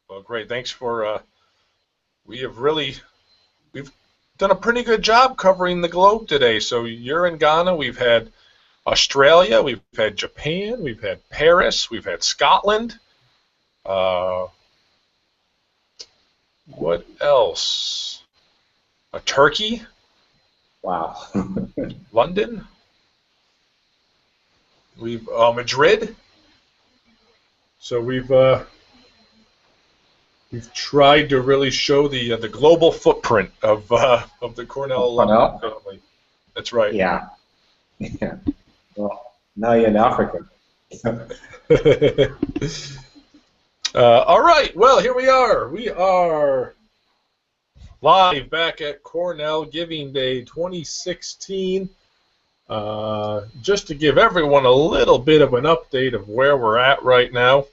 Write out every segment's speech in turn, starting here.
Well, great. Thanks for. We have really we've done a pretty good job covering the globe today. So you're in Ghana. We've had Australia. We've had Japan. We've had Paris. We've had Scotland. What else? Turkey. Wow. London. We've Madrid. So we've tried to really show the global footprint of the Cornell alumni family. That's right. Yeah. Yeah. Well, now you're in Africa. All right. Well, here we are. We are live back at Cornell Giving Day 2016. Just to give everyone a little bit of an update of where we're at right now.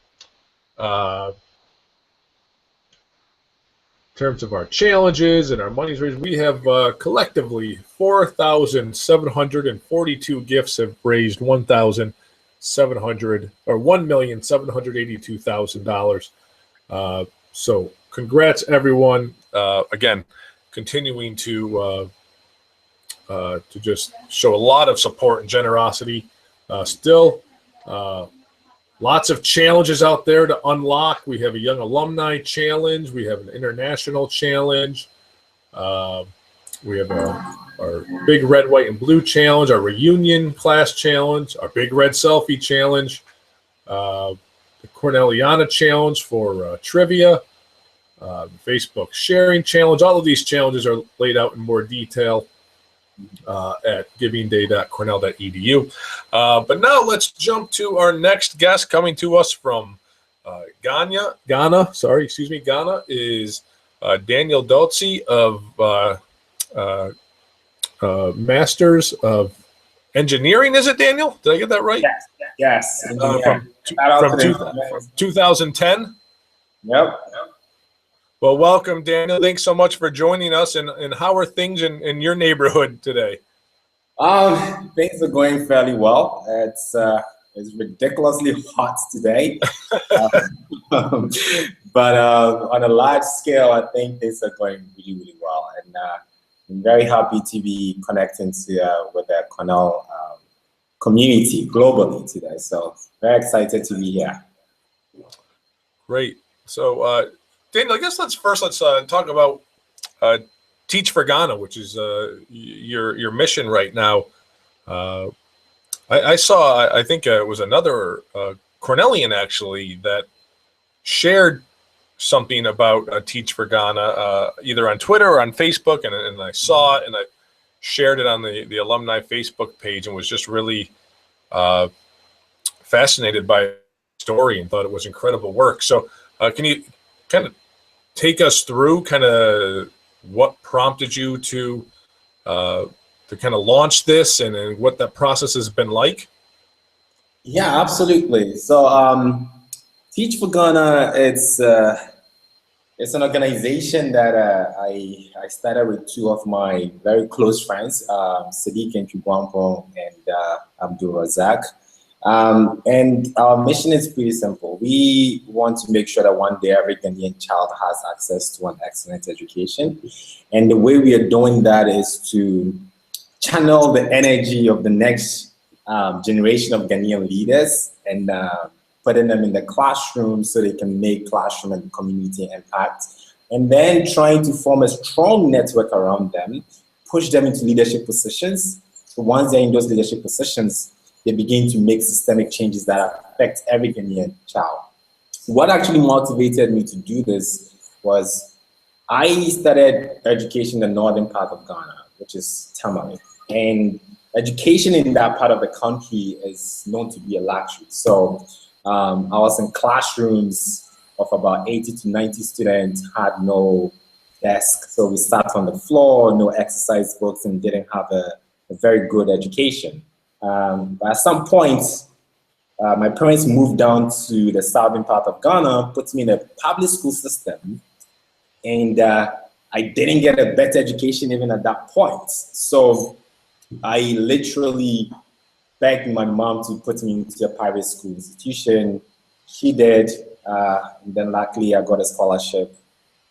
In terms of our challenges and our money's raised, we have collectively 4,742 gifts have raised $1,782,000. So congrats everyone. Again, continuing to just show a lot of support and generosity. Still, lots of challenges out there to unlock. We have a Young Alumni Challenge. We have an International Challenge. We have our Big Red, White, and Blue Challenge, our Reunion Class Challenge, our Big Red Selfie Challenge, the Cornelliana Challenge for trivia, Facebook Sharing Challenge. All of these challenges are laid out in more detail at givingday.cornell.edu. But now let's jump to our next guest coming to us from Ghana. Ghana is Daniel Dotse of Masters of Engineering. Is it, Daniel? Did I get that right? Yes. From 2010? Yep. Well, welcome, Daniel. Thanks so much for joining us. And how are things in your neighborhood today? Things are going fairly well. It's ridiculously hot today. But on a large scale, I think things are going really, really well. And I'm very happy to be connecting with the Cornell community globally today. So very excited to be here. Great. So, Daniel, I guess let's talk about Teach for Ghana, which is your mission right now. I saw, I think it was another Cornellian actually that shared something about Teach for Ghana, either on Twitter or on Facebook, and I saw it and I shared it on the alumni Facebook page and was just really fascinated by the story and thought it was incredible work. So can you kind of take us through kind of what prompted you to kind of launch this and what that process has been like? Yeah, absolutely. So Teach for Ghana, it's an organization that I started with two of my very close friends, Sadiq Nkwampo and Abdul Razak. And our mission is pretty simple. We want to make sure that one day every Ghanaian child has access to an excellent education. And the way we are doing that is to channel the energy of the next generation of Ghanaian leaders and putting them in the classroom so they can make classroom and community impact. And then trying to form a strong network around them, push them into leadership positions. So once they're in those leadership positions, they begin to make systemic changes that affect every Ghanaian child. What actually motivated me to do this was I started education in the northern part of Ghana, which is Tamale. And education in that part of the country is known to be a luxury. So I was in classrooms of about 80 to 90 students, had no desk. So we sat on the floor, no exercise books, and didn't have a very good education. But at some point, my parents moved down to the southern part of Ghana, put me in a public school system, and I didn't get a better education even at that point. So I literally begged my mom to put me into a private school institution. She did, And then luckily I got a scholarship,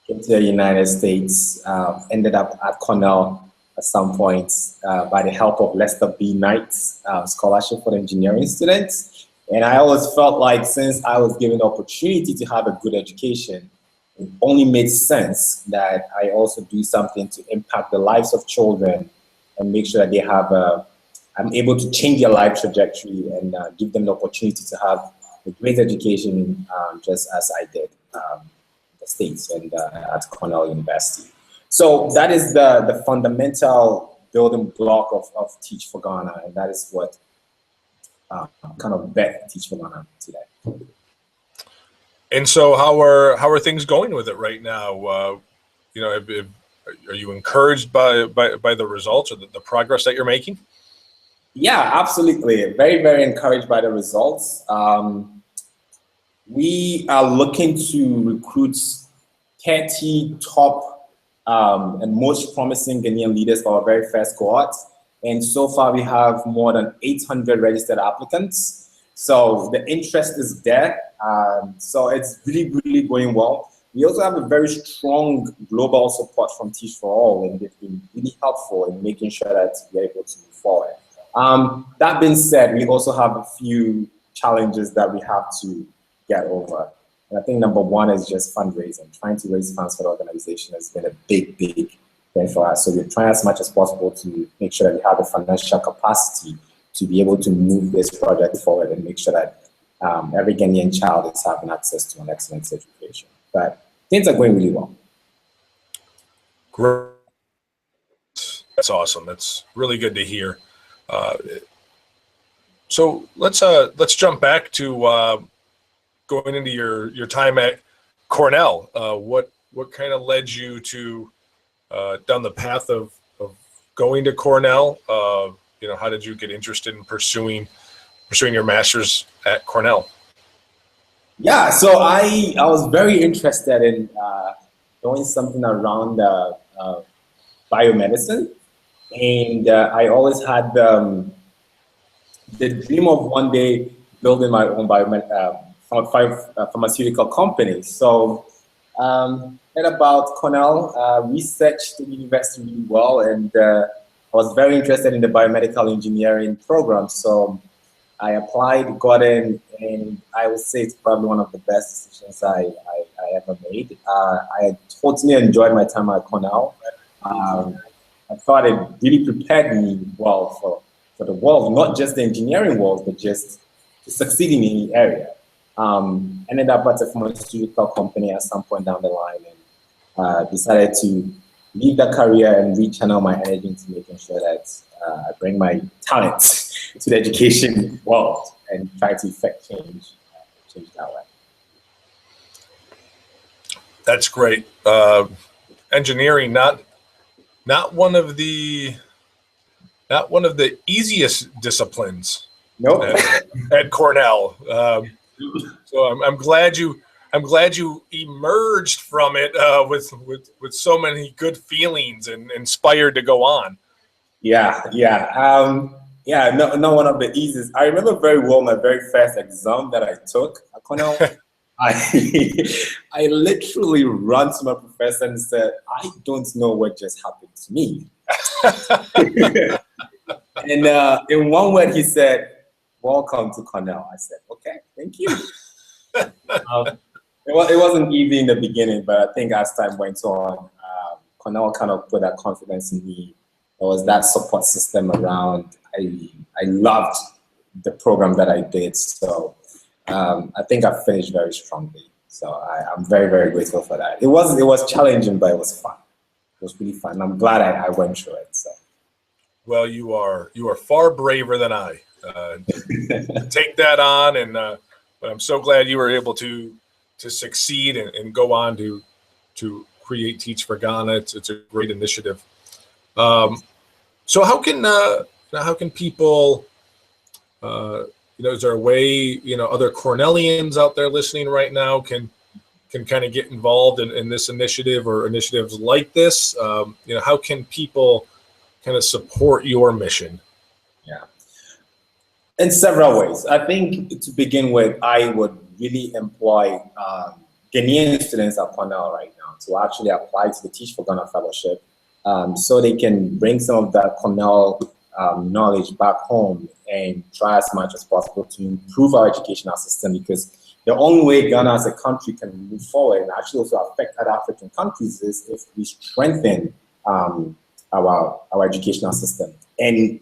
came to the United States, ended up at Cornell at some point by the help of Lester B. Knight's scholarship for the engineering students. And I always felt like since I was given the opportunity to have a good education, it only made sense that I also do something to impact the lives of children and make sure that they have I'm able to change their life trajectory and give them the opportunity to have a great education just as I did in the States and at Cornell University. So that is the fundamental building block of Teach for Ghana, and that is what kind of bet Teach for Ghana today. And so how are things going with it right now? You know, are you encouraged by the results or the progress that you're making? Yeah, absolutely. Very, very encouraged by the results. We are looking to recruit 30 top and most promising Ghanaian leaders for our very first cohort. And so far we have more than 800 registered applicants. So the interest is there. So it's really, really going well. We also have a very strong global support from Teach for All, and they've been really helpful in making sure that we're able to move forward. That being said, we also have a few challenges that we have to get over. And I think number one is just fundraising. Trying to raise funds for the organization has been a big, big thing for us. So we're trying as much as possible to make sure that we have the financial capacity to be able to move this project forward and make sure that every Ghanaian child is having access to an excellent education. But things are going really well. Great. That's awesome. That's really good to hear. So let's jump back to going into your time at Cornell. What kind of led you to down the path of going to Cornell? You know, how did you get interested in pursuing your master's at Cornell? Yeah, so I was very interested in doing something around biomedicine, and I always had the dream of one day building my own pharmaceutical company. So at about Cornell, researched the university really well, and I was very interested in the biomedical engineering program. So I applied, got in, and I would say it's probably one of the best decisions I ever made. I totally enjoyed my time at Cornell. I thought it really prepared me well for the world, not just the engineering world, but just to succeed in any area. Ended up at a pharmaceutical company at some point down the line, and decided to leave that career and rechannel my energy into making sure that I bring my talents to the education world and try to effect change that way. That's great. Engineering, not one of the easiest disciplines. Nope. At Cornell. So I'm glad you emerged from it with so many good feelings and inspired to go on. Yeah. Not one of the easiest. I remember very well my very first exam that I took at Cornell. I literally ran to my professor and said, I don't know what just happened to me. And in one word, he said, welcome to Cornell. I said, okay, thank you. It wasn't easy in the beginning, but I think as time went on, Cornell kind of put that confidence in me. There was that support system around. I loved the program that I did. So I think I finished very strongly. So I'm very, very grateful for that. It was challenging, but it was fun. It was really fun. I'm glad I went through it. So. Well, you are far braver than I. Take that on, and but I'm so glad you were able to succeed and go on to create Teach for Ghana. It's a great initiative. So how can people, is there a way, other Cornellians out there listening right now can kind of get involved in this initiative or initiatives like this? How can people kind of support your mission? Yeah. In several ways. I think to begin with, I would really employ Ghanaian students at Cornell right now to actually apply to the Teach for Ghana Fellowship, so they can bring some of that Cornell knowledge back home and try as much as possible to improve our educational system, because the only way Ghana as a country can move forward and actually also affect other African countries is if we strengthen our educational system. And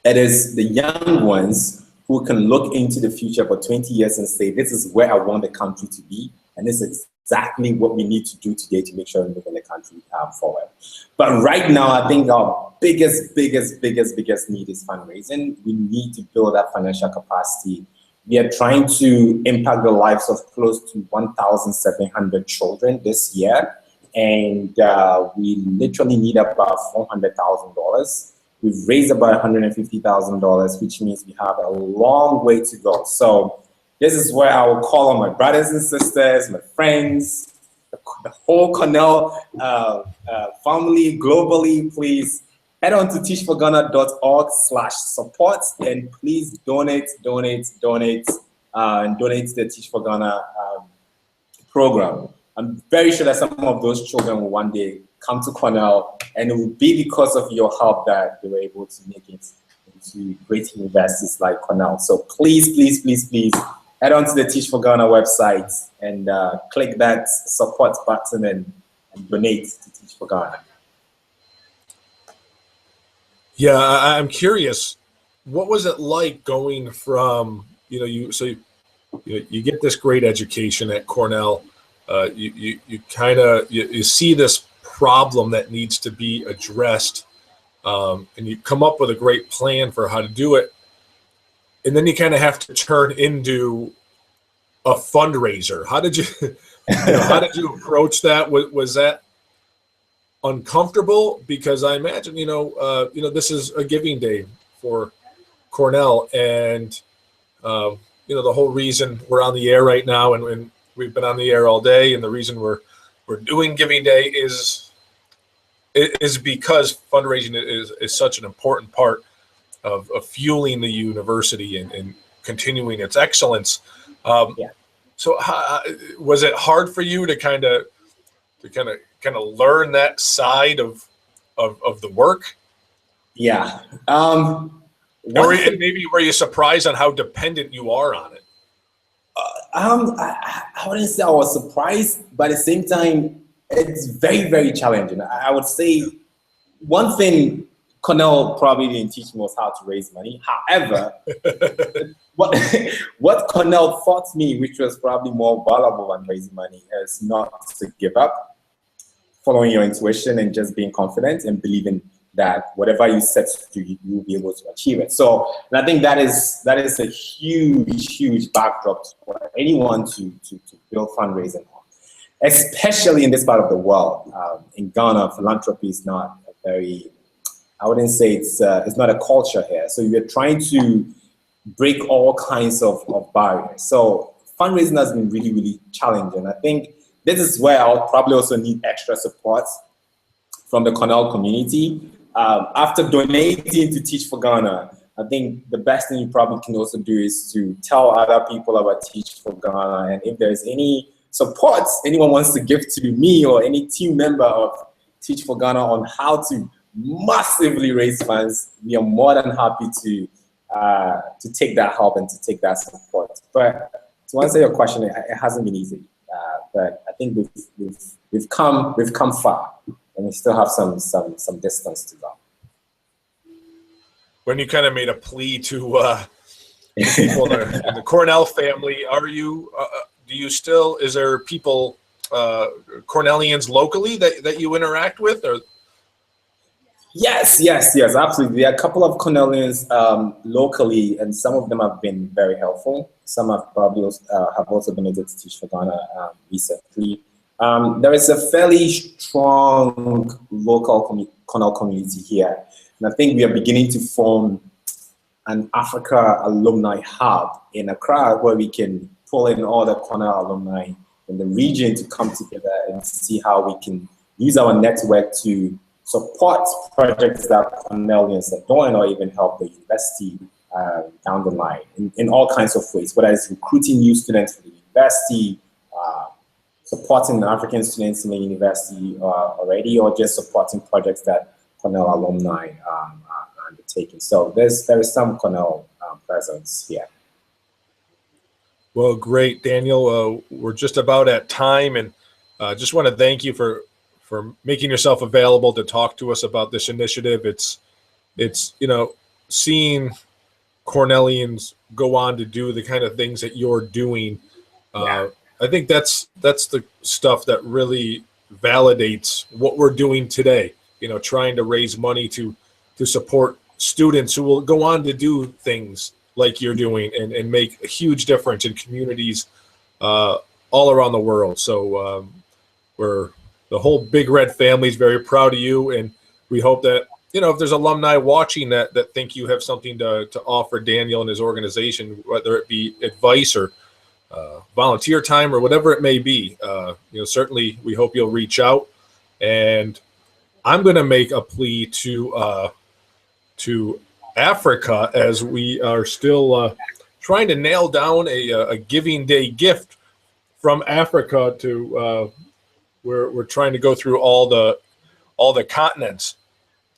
it is the young ones who can look into the future for 20 years and say, this is where I want the country to be, and this is exactly what we need to do today to make sure we're moving the country forward. But right now, I think our biggest need is fundraising. We need to build that financial capacity. We are trying to impact the lives of close to 1,700 children this year, and we literally need about $400,000. We've raised about $150,000, which means we have a long way to go. So this is where I will call on my brothers and sisters, my friends, the whole Cornell family globally. Please head on to teachforghana.org/support, and please donate, and donate to the Teach for Ghana program. I'm very sure that some of those children will one day come to Cornell, and it will be because of your help that they were able to make it into great universities like Cornell. So please head on to the Teach for Ghana website and click that support button and donate to Teach for Ghana. Yeah, I'm curious, what was it like going from, you get this great education at Cornell, you see this problem that needs to be addressed, and you come up with a great plan for how to do it, and then you kind of have to turn into a fundraiser. How did you, how did you approach that? Was that uncomfortable? Because I imagine, this is a giving day for Cornell, and the whole reason we're on the air right now, and we've been on the air all day, and the reason we're doing Giving Day is because fundraising is such an important part of fueling the university and continuing its excellence. Yeah. So was it hard for you to kind of learn that side of the work? Yeah. Maybe were you surprised on how dependent you are on it? I wouldn't say I was surprised, but at the same time, it's very, very challenging. I would say one thing Cornell probably didn't teach me was how to raise money. However, what Cornell taught me, which was probably more valuable than raising money, is not to give up, following your intuition and just being confident and believing that whatever you set to do, you will be able to achieve it. So, and I think that is a huge backdrop for anyone to build fundraising on, especially in this part of the world. In Ghana, philanthropy is not a very, I wouldn't say it's not a culture here. So you're trying to break all kinds of barriers. So fundraising has been really, really challenging. I think this is where I'll probably also need extra support from the Cornell community. After donating to Teach for Ghana, I think the best thing you probably can also do is to tell other people about Teach for Ghana. And if there's any support anyone wants to give to me or any team member of Teach for Ghana on how to massively raise funds, we are more than happy to take that help and to take that support. But to answer your question, it hasn't been easy. But I think we've come far, and we still have some distance to go. When you kind of made a plea to people in the Cornell family, do you still, is there people, Cornellians locally that you interact with? Or? Yes, absolutely. There are a couple of Cornellians locally, and some of them have been very helpful. Some have probably have also donated to Teach for Ghana recently. There is a fairly strong local Cornell community here, and I think we are beginning to form an Africa alumni hub in Accra, where we can pull in all the Cornell alumni in the region to come together and see how we can use our network to support projects that Cornellians are doing, or even help the university down the line in all kinds of ways, whether it's recruiting new students for the university, supporting African students in the university already, or just supporting projects that Cornell alumni are undertaking. So there is some Cornell presence here. Well, great, Daniel. We're just about at time, and just want to thank you for making yourself available to talk to us about this initiative. It's seeing Cornellians go on to do the kind of things that you're doing. I think that's the stuff that really validates what we're doing today. Trying to raise money to support students who will go on to do things like you're doing and make a huge difference in communities all around the world. So the whole Big Red family is very proud of you, and we hope that if there's alumni watching that think you have something to offer Daniel and his organization, whether it be advice or volunteer time or whatever it may be, certainly we hope you'll reach out. And I'm going to make a plea to Africa, as we are still trying to nail down a Giving Day gift from Africa to we're trying to go through all the continents.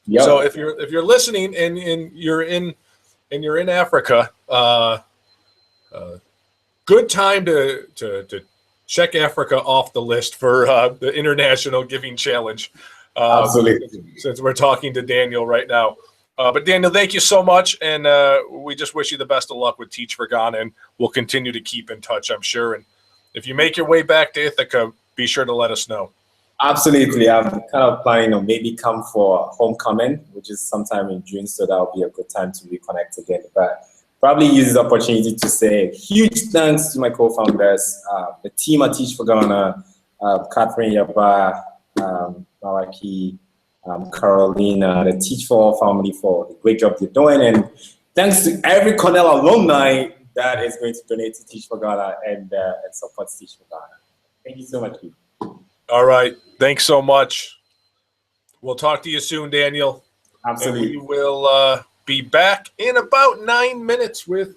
Yep. So if you're listening and you're in Africa, good time to check Africa off the list for the International Giving Challenge. Absolutely. Since we're talking to Daniel right now. But Daniel, thank you so much, and we just wish you the best of luck with Teach for Ghana, and we'll continue to keep in touch, I'm sure. And if you make your way back to Ithaca, be sure to let us know. Absolutely. I'm kind of planning on maybe come for homecoming, which is sometime in June, so that'll be a good time to reconnect again. But probably use this opportunity to say huge thanks to my co-founders, the team at Teach for Ghana, Catherine Yaba, Malaki, Carolina, the Teach for All family for the great job they're doing. And thanks to every Cornell alumni that is going to donate to Teach for Ghana and support Teach for Ghana. Thank you so much, Keith. All right. Thanks so much. We'll talk to you soon, Daniel. Absolutely. And we will be back in about 9 minutes with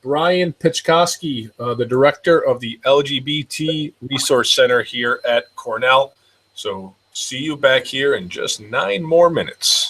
Brian Pichkowski, the director of the LGBT Resource Center here at Cornell. So see you back here in just 9 more minutes.